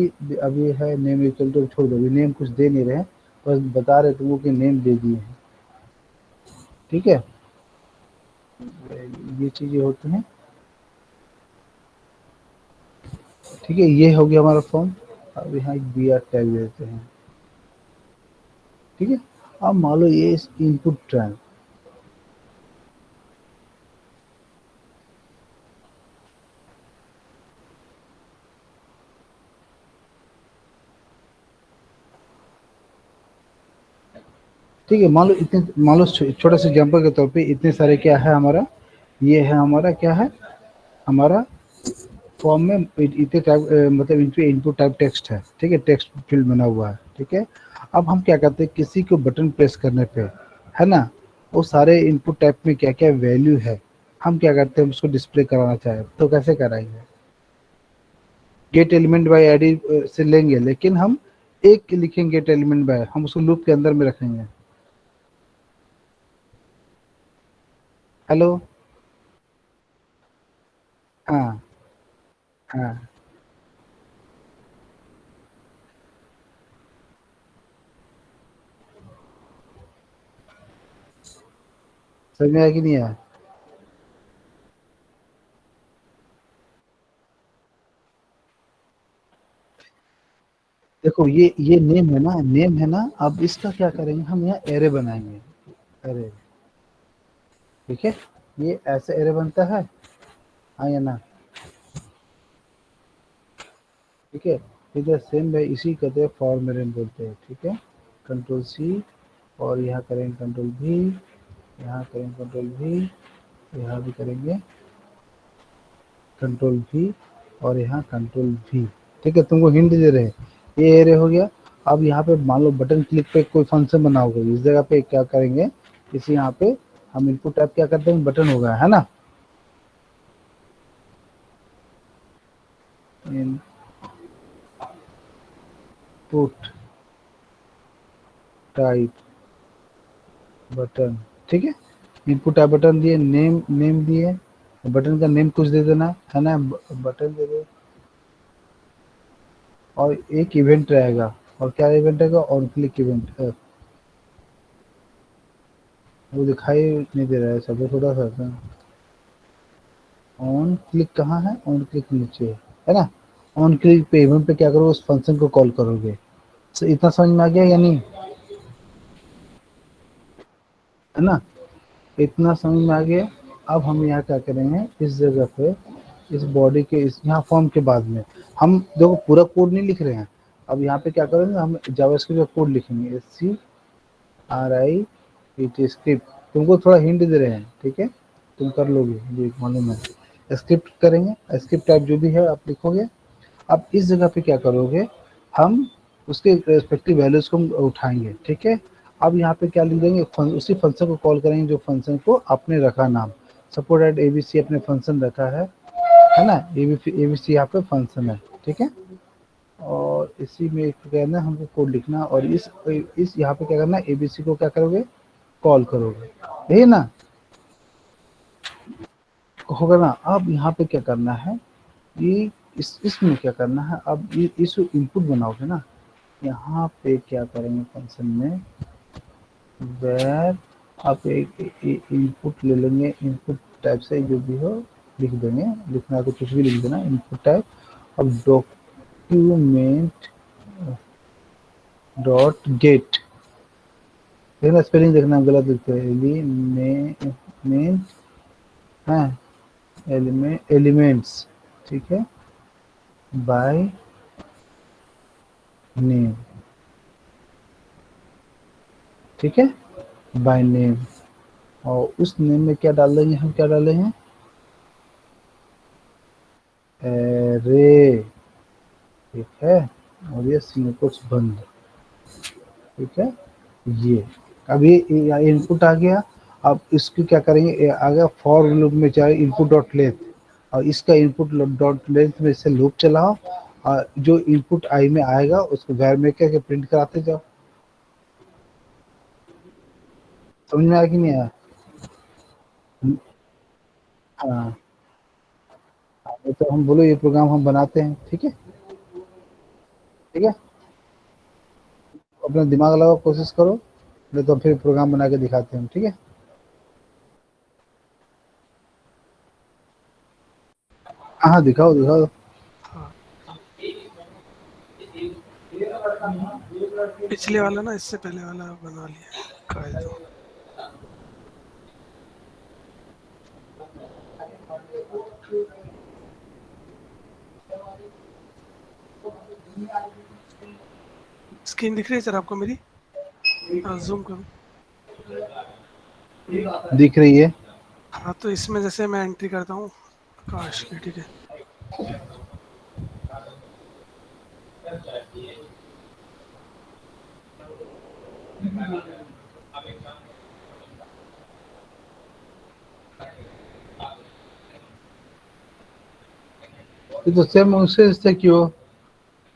अब ये है नेम इक्वल टू, छोड़ दो अभी, नेम कुछ दे नहीं रहे, बस बता रहे तुमको कि नेम दे दिए हैं, ठीक है। ये चीजें होती हैं, ठीक है। ये हो गया हमारा फॉर्म। अब यहाँ एक बी आर टैग देते हैं, ठीक है। अब मान लो ये इनपुट ट्रांस, ठीक है। मान लो इतने, मान लो छोटा सा एग्जाम्पल के तौर पे इतने सारे क्या है हमारा, ये है हमारा क्या है, हमारा फॉर्म में इतने टाइप, मतलब इन पे इनपुट टाइप टेक्स्ट है, ठीक है, टेक्स्ट फील्ड बना हुआ है, ठीक है। अब हम क्या करते हैं, किसी को बटन प्रेस करने पे, है ना, वो सारे इनपुट टाइप में क्या क्या वैल्यू है, हम क्या करते हैं उसको डिस्प्ले कराना चाहे तो कैसे कराएंगे, गेट एलिमेंट बाय आईडी से लेंगे, लेकिन हम एक लिखेंगे गेट एलिमेंट बाय, हम उसको लूप के अंदर में रखेंगे। हेलो, हाँ हाँ, समझ में आया कि नहीं आया? देखो ये नेम है ना, नेम है ना, अब इसका क्या करेंगे, हम यहाँ एरे बनाएंगे, एरे, ठीक है। ये ऐसे एरे बनता है, हाँ या ना, ठीक है। इधर सेम है, इसी कहते हैं फॉर्मेरन बोलते हैं, ठीक है। कंट्रोल सी, और यहाँ करेंगे कंट्रोल भी, यहाँ करेंगे कंट्रोल भी, यहाँ भी करेंगे कंट्रोल भी, और यहाँ कंट्रोल भी, ठीक है। तुमको हिंट दे रहे हैं, ये एरे हो गया। अब यहाँ पे मान लो बटन क्लिक पे कोई फंक्शन बना होगा, इस जगह पे क्या करेंगे, इसी यहाँ पे हम इनपुट टाइप क्या करते हैं, बटन होगा, है ना, इनपुट टाइप बटन, ठीक है। इनपुट टाइप बटन दिए, नेम नेम दिए, बटन का नेम कुछ दे देना, है ना, बटन दे दो, और एक इवेंट रहेगा, और क्या इवेंट रहेगा, ऑन क्लिक इवेंट, वो दिखाई नहीं दे रहा है सब, थोड़ा सा ऑन क्लिक कहाँ है, ऑन क्लिक नीचे है ना, ऑन क्लिक पे इवेंट पे क्या करोगे, उस फंक्शन को कॉल करोगे। तो इतना समझ में आ गया या नहीं, है ना, इतना समझ में आ गया। अब हम यहाँ क्या करेंगे, इस जगह पे, इस बॉडी के इस यहाँ फॉर्म के बाद में, हम देखो पूरा कोड नहीं लिख रहे हैं, अब यहाँ पे क्या करेंगे, हम जावास्क्रिप्ट का कोड लिखेंगे, SCRIPT स्क्रिप्ट, तुमको थोड़ा हिंट दे रहे हैं, ठीक है, तुम कर लोगे, ये मालूम है। स्क्रिप्ट करेंगे, स्क्रिप्ट टाइप जो भी है आप लिखोगे। अब इस जगह पे क्या करोगे, हम उसके रेस्पेक्टिव वैल्यूज को हम उठाएंगे, ठीक है। अब यहाँ पे क्या लिख देंगे, उसी फंक्शन को कॉल करेंगे जो फंक्शन को आपने रखा नाम, सपोर्ट एट एबीसी अपने फंक्शन रखा है ना, एबीसी यहाँ पे फंक्शन है, ठीक है। और इसी में एक कहना है हमको कोड लिखना, और इस यहाँ पे क्या करना है, एबीसी को क्या करोगे, कॉल करोगे, यही ना होगा ना। अब यहाँ पे क्या करना है, ये इसमें क्या करना है, अब ये इस इनपुट बनाओगे ना, यहाँ पे क्या करेंगे फंक्शन में, वेर आप एक इनपुट ले लेंगे, इनपुट टाइप से जो भी हो लिख देंगे, लिखना तो कुछ भी लिख देना, इनपुट टाइप। अब डॉक्यूमेंट डॉट गेट, देखना स्पेलिंग देखना गलत लिखते हैं, एलिमेंट, हाँ एलिमेंट्स, ठीक है, बाय नेम, ठीक है, बाय नेम। और उस नेम में क्या डाल देंगे हम, क्या डाले हैं, एरे, ठीक है, और ये सिंगल बंद, ठीक है, ये अब ये इनपुट आ गया। अब इसको क्या करेंगे, ये आ गया फॉर लूप में, चाहे इनपुट डॉट लेंथ, और इसका इनपुट डॉट लेंथ में से लूप चलाओ, और जो इनपुट आई में आएगा उसको वैर में करके प्रिंट कराते जाओ। समझ में आया कि नहीं आया? हाँ, तो हम बोलो ये प्रोग्राम हम बनाते हैं, ठीक है, ठीक है, अपना दिमाग लगाओ, कोशिश करो, नहीं तो फिर प्रोग्राम बना के दिखाते हैं, ठीक है। हाँ दिखाओ दिखाओ। हाँ, पिछले वाला ना इससे पहले वाला बना लिया है कायदो। स्क्रीन दिख रही है सर आपको मेरी? जूम करूँ? दिख रही है। हाँ, तो इसमें जैसे मैं एंट्री करता हूँ आकाश की, ठीक है, ये तो सेम उससे इससे क्यों,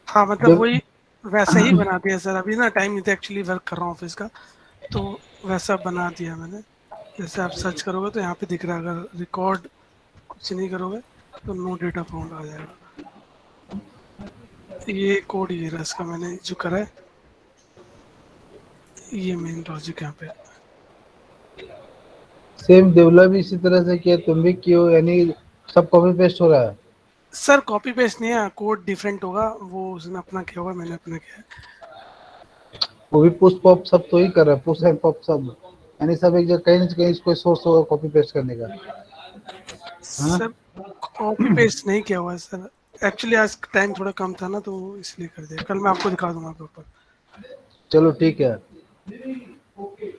हाँ मतलब जब वही वैसे ही बना दिया सर। अभी ना टाइम नहीं था एक्चुअली, वर्क कर रहा हूँ ऑफिस का, तो वैसा बना दिया मैंने। जैसे आप सर्च करोगे तो यहाँ पे दिख रहा है, अगर रिकॉर्ड कुछ नहीं करोगे तो नो डेटा फाउंड आ जाएगा। ये कोड ये रहा इसका, मैंने जो करा है, ये मेन लॉजिक यहाँ पे। सेम देवला भी इसी तरह से किया, तुम भी क्यों, यानी सब कॉपी पेस्ट हो रहा है? सर कॉपी पेस्ट नहीं है, कोड डिफरेंट होगा, वो उसने अपना किया होगा, मैंने अपना किया है। वो भी पुश पॉप सब तो ही कर रहा है, पुश एंड पॉप सब, यानी सब एक जगह कहीं ना कहीं इसको सोर्स होगा कॉपी पेस्ट करने का। हाँ, सर कॉपी पेस्ट नहीं किया हुआ है सर, एक्चुअली आज टाइम थोड़ा कम था ना, तो इसलिए कर दिया। कल मैं आपको दिखा दूंगा प्रॉपर। चलो ठीक है।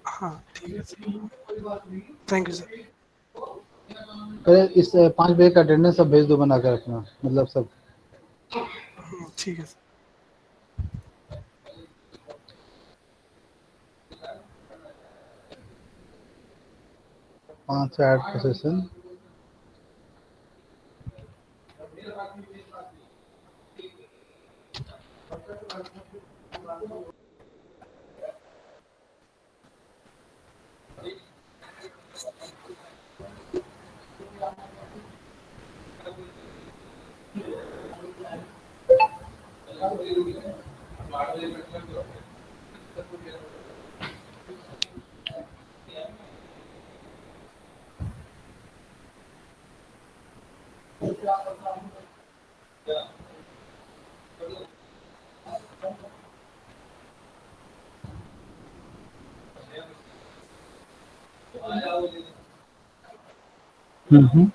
हाँ ठीक है सर, थैंक यू सर। अरे इस 5 बजे का अटेंडेंस सब भेज दो बना कर अपना, मतलब सब ठीक है सर। 5 से 8 का सेशन। हम्म।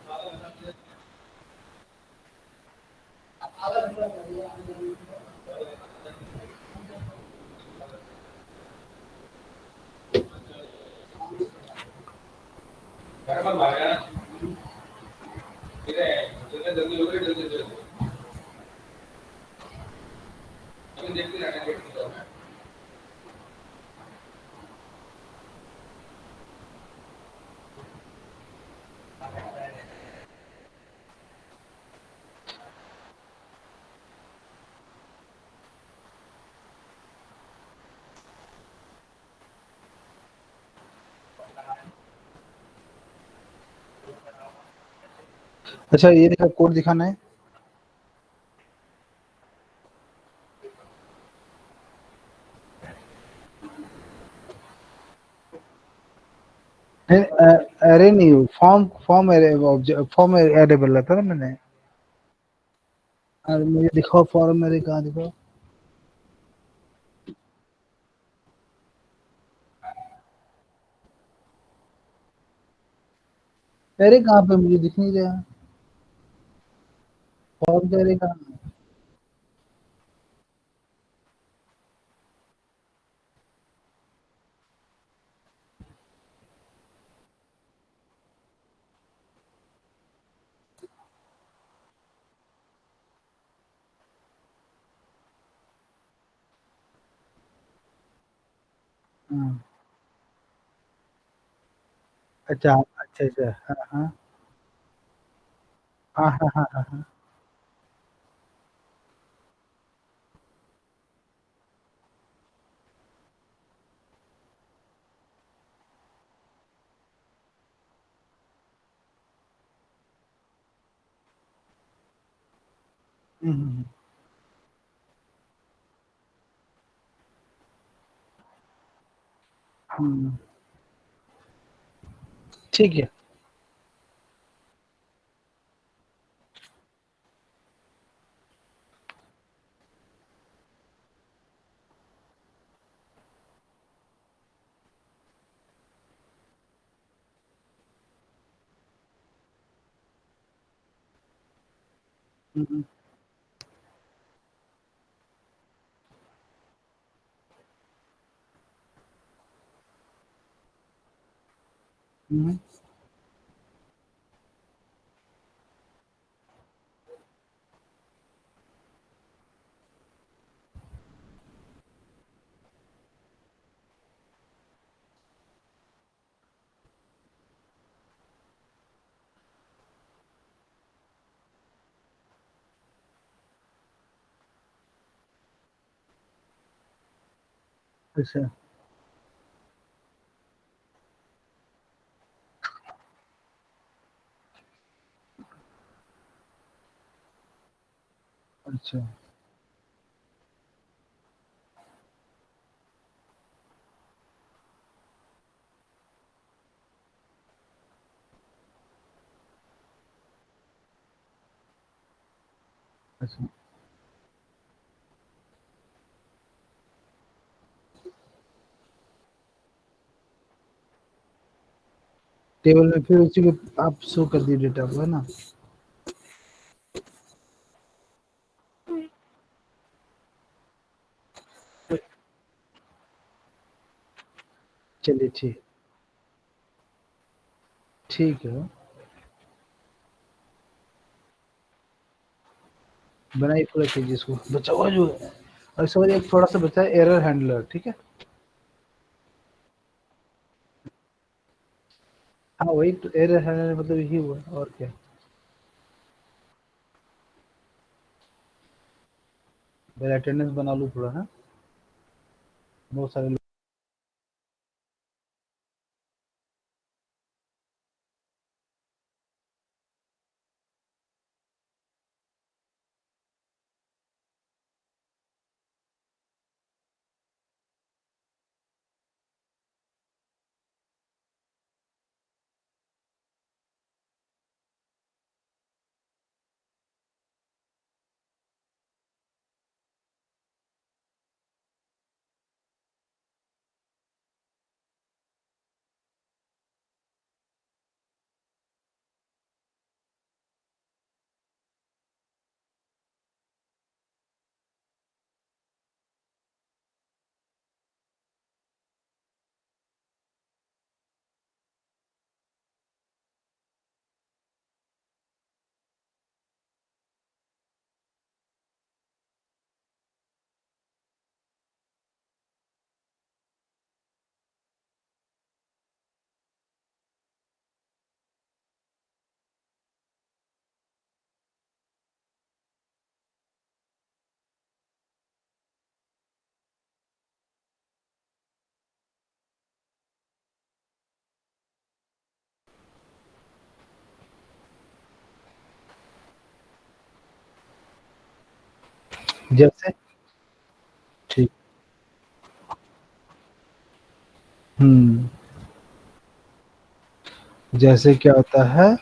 अच्छा ये देखा, कोड दिखाना है। अरे नहीं, form form array, form array बोला था ना मैंने। अरे मुझे दिखाओ फॉर्म एरे, कहाँ दिखाओ। अरे कहाँ पे मुझे दिख नहीं रहा फॉर्म दे रहे कहाँ हाँ, अच्छा अच्छा अच्छा हाँ हाँ हाँ हाँ हाँ हाँ हाँ हम्म, हम्म, ठीक है हम्म, हम्म, अच्छा अच्छा अच्छा टेबल में फिर उसी को आप शो कर दिए डेटा को है ना चलिए ठीक ठीक है बनाइए पूरा चीज इसको बचा हुआ जो है और समझ एक थोड़ा सा बचा है एरर हैंडलर ठीक है हाँ वही तो एरर हैंडलर मतलब यही हुआ और क्या मेरा अटेंडेंस बना लूँ थोड़ा है बहुत सारे लोग जैसे ठीक हम्म जैसे क्या होता है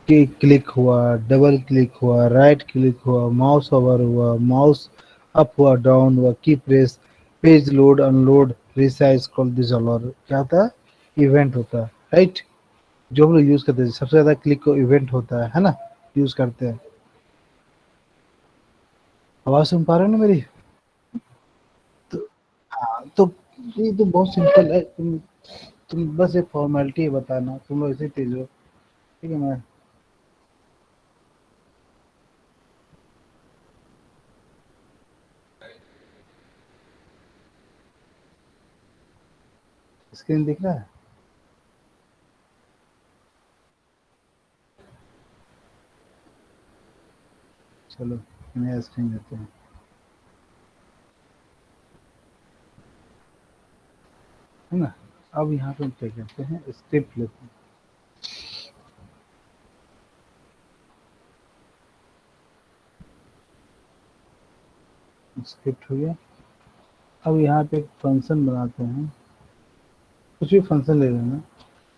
कि क्लिक हुआ डबल क्लिक हुआ राइट क्लिक हुआ माउस ओवर हुआ माउस अप हुआ डाउन हुआ की press page load unload resize call this all और क्या होता है इवेंट होता है राइट जो हम लोग यूज करते हैं, सबसे ज्यादा क्लिक को इवेंट होता है ना, यूज करते हैं। आवाज सुन पा रहे हो ना मेरी? तो हाँ, तो ये तो बहुत सिंपल है। तुम बस एक फॉर्मेलिटी बताना, तुम लोग ऐसे तेज हो, ठीक है। मैं स्क्रीन दिख रहा है? चलो नया स्क्रीन देते हैं, है ना। अब यहाँ पे हम क्या करते हैं, स्क्रिप्ट लेते हैं। स्क्रिप्ट हो गया। अब यहाँ पे एक फंक्शन बनाते हैं, कुछ भी फंक्शन ले लेना।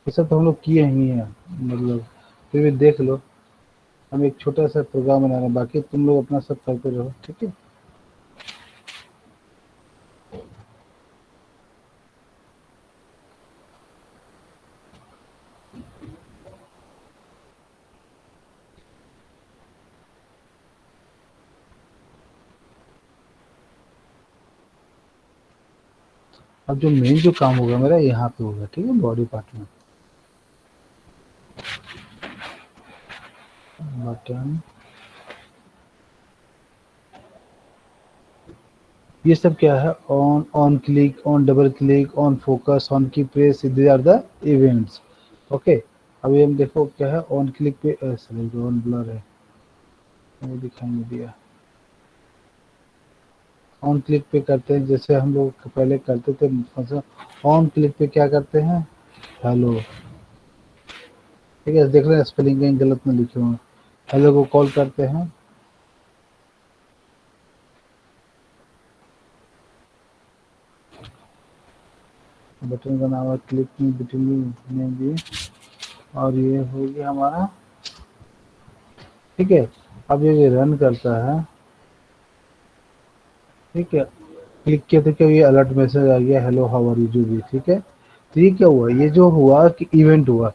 ये सब तो हम लोग किए ही हैं, मतलब फिर भी देख लो। हम एक छोटा सा प्रोग्राम बना रहे हैं, बाकी तुम लोग अपना सब करते रहो, ठीक है। अब जो मेन जो काम होगा मेरा यहाँ पे होगा, ठीक है, बॉडी पार्ट में। बटन, ये सब क्या है, on on click, on double click, on focus, on key press, these are the events. Okay. अभी हम देखो क्या है, ऑन क्लिक पे सॉरी ऑन ब्लर है, वो दिखाई नहीं दिया। ऑन क्लिक पे करते हैं, जैसे हम लोग पहले करते थे फंक्शन। ऑन क्लिक पे क्या करते हैं, हेलो, ठीक है। देख रहे हैं स्पेलिंग कहीं गलत में लिखे हुए, हेलो को कॉल करते हैं। बटन का नाम है क्लिक बिटवीन नेम भी, और ये हो गया हमारा, ठीक है। अब ये रन करता है, ठीक है। क्लिक किया तो क्या, ये अलर्ट मैसेज आ गया, हेलो हाउ आर यू, जो भी, ठीक है। तो ये क्या हुआ, ये जो हुआ कि इवेंट हुआ।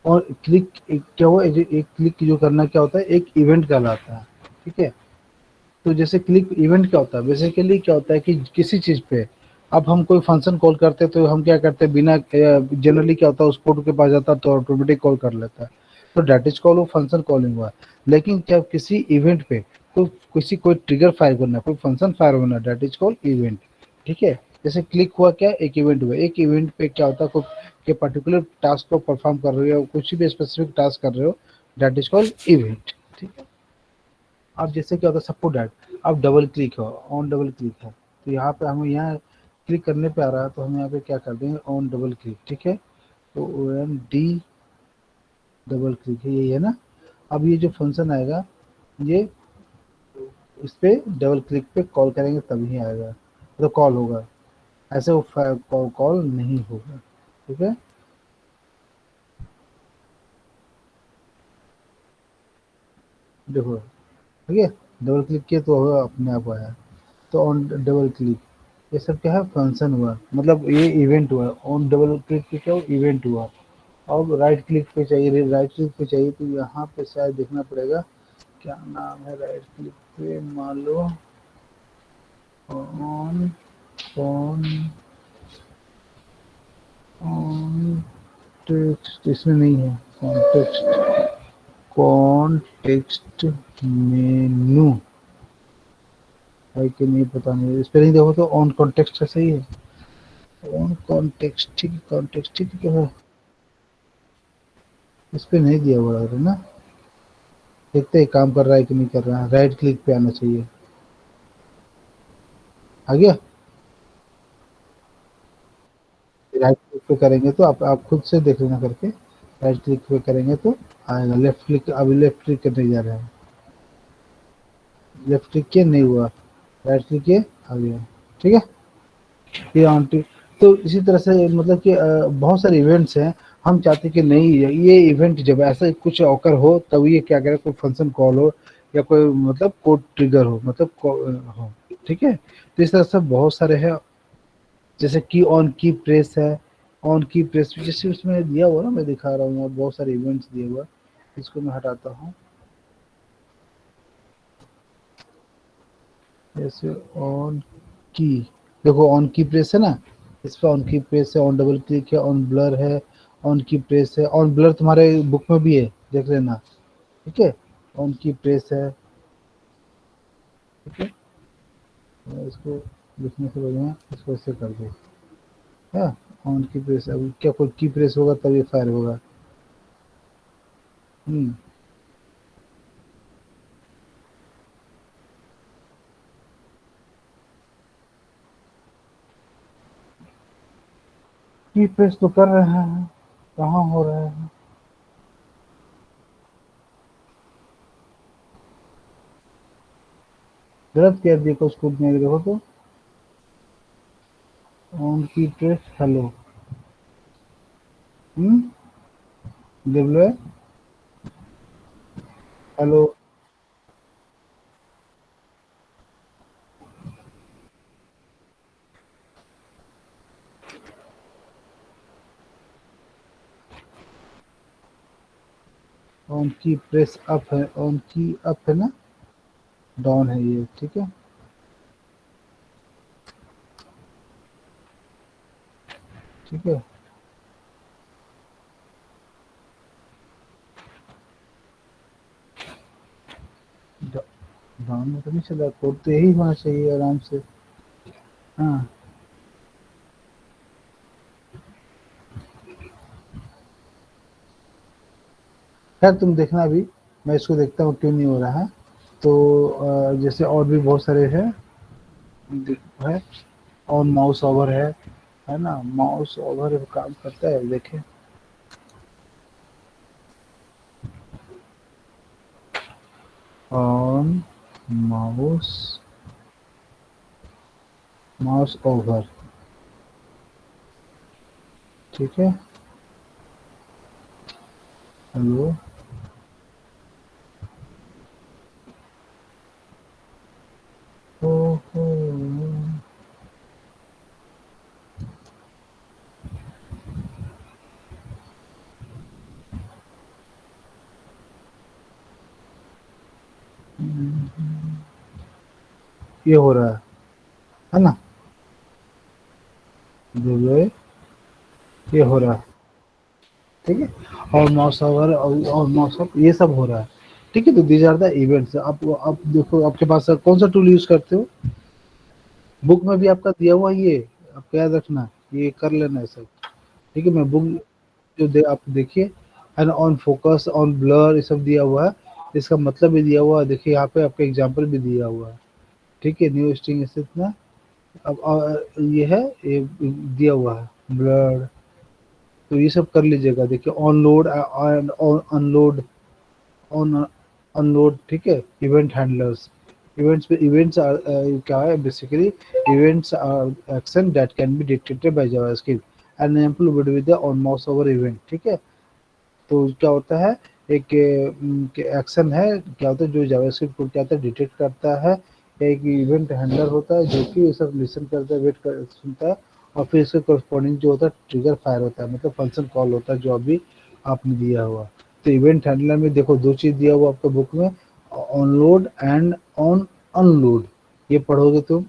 और क्लिक क्या हुआ, एक क्लिक जो करना क्या होता है, एक इवेंट कहलाता है, ठीक है। तो जैसे क्लिक इवेंट क्या होता है, बेसिकली क्या होता है कि किसी चीज पे अब हम कोई फंक्शन कॉल करते हैं, तो हम क्या करते हैं, बिना जनरली क्या होता है, उस कोड के पास जाता है तो ऑटोमेटिक कॉल कर लेता है। तो डेट इज कॉल वो फंक्शन कॉलिंग हुआ। लेकिन जब किसी इवेंट पे तो किसी कोई ट्रिगर फायर करना, कोई फंक्शन फायर होना, डेट इज कॉल इवेंट, ठीक है। जैसे क्लिक हुआ, क्या एक इवेंट हुआ, एक इवेंट पे क्या होता है, कोई के पर्टिकुलर टास्क को परफॉर्म कर रहे हो, कुछ भी स्पेसिफिक टास्क कर रहे हो, डेट इज कॉल्ड इवेंट, ठीक है। अब जैसे क्या होता है, सबको डैट, अब डबल क्लिक हो, ऑन डबल क्लिक है, तो यहाँ पे हमें यहाँ क्लिक करने पे आ रहा है, तो हम यहाँ पे क्या कर देंगे, ऑन डबल क्लिक, ठीक है। तो O N D double click है, यही है ना। अब ये जो फंक्शन आएगा, ये इस पे डबल क्लिक पे कॉल करेंगे तभी आएगा, तो कॉल होगा। ऐसे वो कॉल नहीं होगा, ठीक है। देखो, ठीक है, डबल क्लिक किया तो अपने आप आया। तो ऑन डबल क्लिक, ये सब क्या है, फंक्शन हुआ, मतलब ये इवेंट हुआ। ऑन डबल क्लिक पे क्या हुआ, इवेंट हुआ। अब राइट क्लिक पे चाहिए, राइट क्लिक पे चाहिए, तो यहाँ पे शायद देखना पड़ेगा क्या नाम है, राइट क्लिक पे मान लो ऑन ऑन ऑन टेक्स्ट, इसमें नहीं है, कॉन्टेक्स्ट, कॉन्टेक्स्ट मेनू है कि नहीं पता नहीं, स्पेलिंग देखो तो ऑन कॉन्टेक्स्ट है, सही है। ऑन कॉन्टेक्स्ट, ठीक है, कॉन्टेक्स्ट, ठीक है। इस पे नहीं दिया हुआ है ना, देखते हैं काम कर रहा है कि नहीं कर रहा है। राइट क्लिक पे आना चाहिए, आ गया। राइट क्लिक पे करेंगे तो आप खुद से देख लेना करके, राइट क्लिक पे करेंगे तो आएगा। लेफ्ट क्लिक, अभी लेफ्ट क्लिक करने जा रहे हैं, लेफ्ट क्लिक किया नहीं हुआ, राइट क्लिक किया, आ गया, ठीक है। ये ऑन टिक। तो इसी तरह से मतलब कि बहुत सारे इवेंट्स हैं। हम चाहते हैं कि नहीं, ये इवेंट जब ऐसा कुछ ऑकर हो तब ये क्या करें, कोई फंक्शन कॉल हो या कोई मतलब कोड ट्रिगर हो, मतलब हो, ठीक है। तो इस तरह से बहुत सारे हैं, जैसे की ऑन की प्रेस है, ऑन की प्रेस जैसे उसमें दिया हुआ ना, मैं दिखा रहा हूँ और बहुत सारे इवेंट्स दिए हुआ, इसको मैं हटाता हूँ। जैसे ऑन की, देखो ऑन की प्रेस है ना, इस पर ऑन की प्रेस है, ऑन डबल क्लिक है, ऑन ब्लर है, ऑन की प्रेस है, ऑन ब्लर तुम्हारे बुक में भी है, देख लेना। ठीक है, ऑन की प्रेस है। ठीक है, मैं इसको लिखने से बढ़िया इसको ऐसे कर दो है। ऑन की प्रेस, अब क्या कोई की प्रेस होगा तभी फायर होगा। हम्म, की प्रेस तो कर रहे हैं, कहाँ हो रहा है? गलत क्या देखो उसको में देखो तो, ऑन की प्रेस हेलो। हम्म, देख लो hello. On key press up है, ऑन की अप है ना, डाउन है ये। ठीक है, ठीक है, डाउन में तो नहीं चला, कोड तो यही होना चाहिए आराम से। हाँ, खैर तुम देखना अभी, मैं इसको देखता हूँ क्यों नहीं हो रहा है। तो जैसे और भी बहुत सारे हैं, है ऑन माउस ओवर है ना, माउस ओवर काम करता है, देखें। On mouse, mouse over. ठीक है, हेलो। ओहो, ये हो रहा है ना, जो ये हो रहा है। ठीक है, और माउस ओवर और माउस ओवर ये सब हो रहा है। ठीक है, तो दीज आर द इवेंट्स। आप देखो आपके पास कौन सा टूल यूज करते हो, बुक में भी आपका दिया हुआ है ये, आपको याद रखना, ये कर लेना है सब। ठीक है, मैं बुक जो आप देखिए, and on focus, on blur, ये सब दिया हुआ है, इसका मतलब भी दिया हुआ है। देखिए यहाँ पे आपका एग्जांपल भी दिया हुआ है। ठीक है, न्यू स्ट्रिंग इतना, अब ये है, ये दिया हुआ है ब्लर, तो ये सब कर लीजिएगा। देखिए on load, on unload, on unload. ठीक है, इवेंट हैंडलर्स, इवेंट्स पे इवेंट्स आर क्या है basically, events are action that can be detected by JavaScript and example with the on mouse over event. ठीक है, तो क्या होता है, एक एक्शन है, क्या होता है जो जावास्क्रिप्ट को क्या होता है डिटेक्ट करता है, एक इवेंट हैंडलर होता है जो कि ये सब लिसन करता है, वेट कर सुनता है, और फिर इसके करस्पॉन्डिंग जो होता है ट्रिगर फायर होता है, मतलब फंक्शन कॉल होता है जो अभी आपने दिया हुआ। तो इवेंट हैंडलर में देखो दो चीज दिया हुआ आपका बुक में, ऑनलोड एंड ऑन अनलोड। ये पढ़ोगे तुम,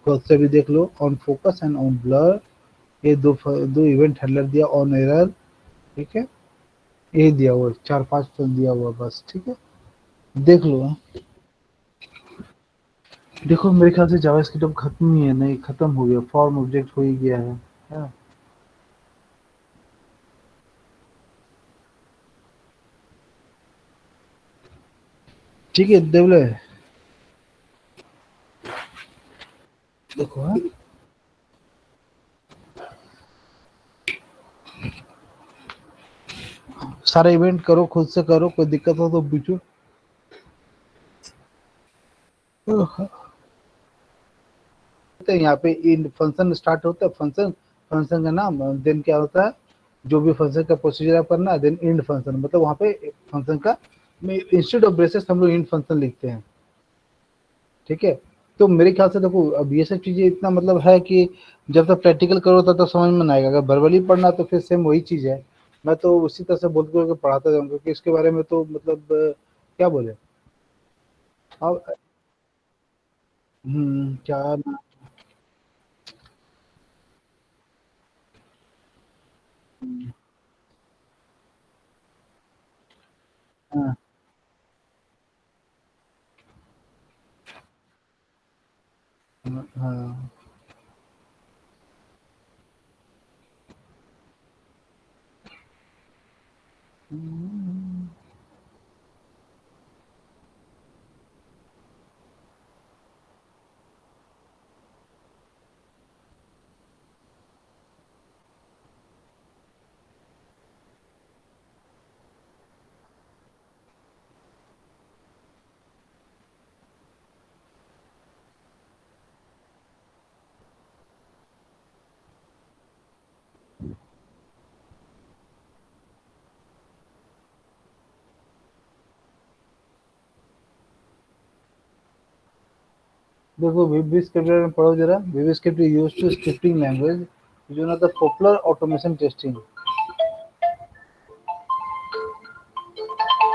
खुद से भी देख लो, on focus and on blur, ये दो इवेंट हैंडलर दिया, ऑन एरर। ठीक है, यही दिया हुआ है, 4-5 तो दिया हुआ बस। ठीक है, देख लो। देखो मेरे ख्याल से जावास्क्रिप्ट अब खत्म ही है, नहीं खत्म हो गया, फॉर्म ऑब्जेक्ट हो ही गया है। हाँ, ठीक है देवले, देखो हाँ, सारा इवेंट करो, खुद से करो, कोई दिक्कत हो तो पूछो। यहाँ पे इन फंक्शन स्टार्ट होता है, फंक्शन, फंक्शन का नाम, देन क्या होता है, जो भी फंक्शन का प्रोसीजर आप करना है, देन इंड फंक्शन, मतलब वहाँ पे फंक्शन का, इंस्टेड ऑफ ब्रेसेस हम लोग इंड फंक्शन लिखते हैं। ठीक है, तो मेरे ख्याल से देखो अब ये सब चीजें इतना मतलब है कि जब तक प्रैक्टिकल करो तब तक समझ में नहीं आएगा। अगर वर्बली पढ़ना तो फिर सेम वही चीज है। मैं तो उसी तरह से बोल के पढ़ाता जाऊंगा, क्योंकि इसके बारे में तो मतलब क्या बोले अब। क्या हाँ, हाँ। देखो VB स्क्रिप्ट में पढ़ो जरा। VB script use to scripting language जो ना द पॉपुलर ऑटोमेशन टेस्टिंग।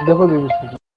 देखो VB स्क्रिप्ट